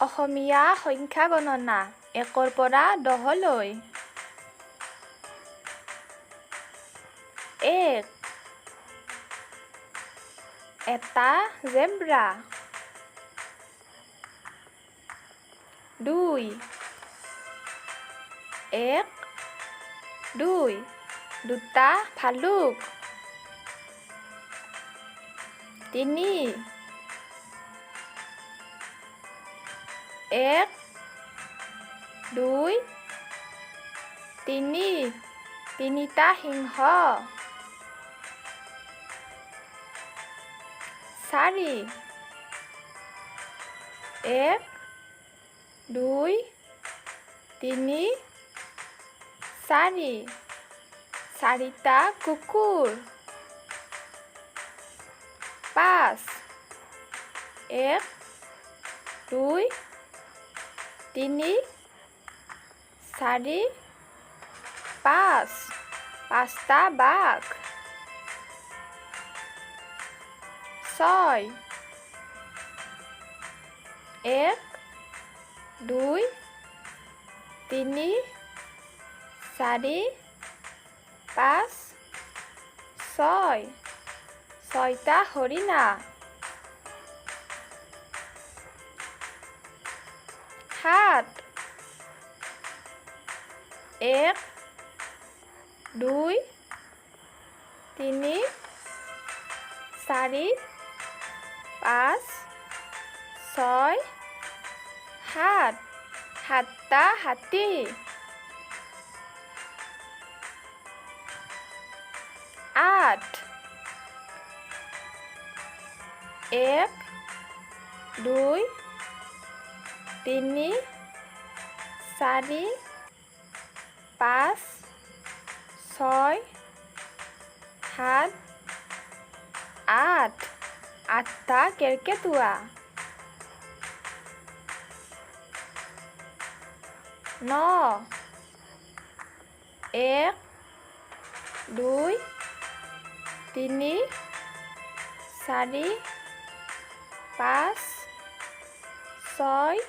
অসমীয়া সংখ্যা গণনা 1ৰ পৰা 10লৈ। 1 এটা জেব্ৰা। 2 1 2 দুটা ভালুক। 3 1 2 3 তিনিটা সিংহ। 4 1 2 3 4 চাৰিটা কুকুৰ। 5 1 2 3 4 5 পাঁচটা বাঘ। 6 1 2 3 4 5 6 ছয়টা হৰিণা। 7 1 2 3 4 5 6 7 সাতটা হাতী। 8 1 2 3 4 5 6 7 8 আঠটা কেৰ্কেটুৱা। 9 1 2 3 4 5 6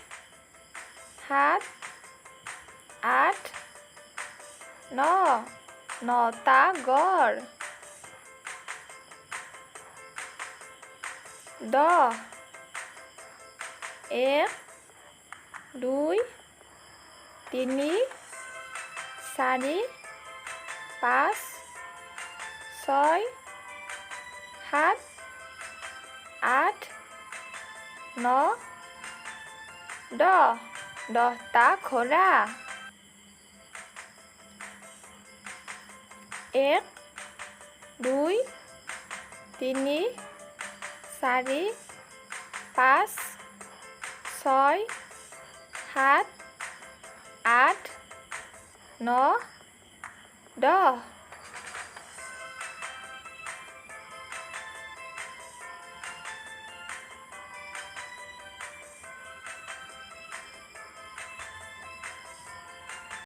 7 8 9 নটা গড়। 10 1 2 3 4 5 6 7 8 9 10 দহটা ঘোঁৰা। 1 2 3 4 5 6 7 8 9 10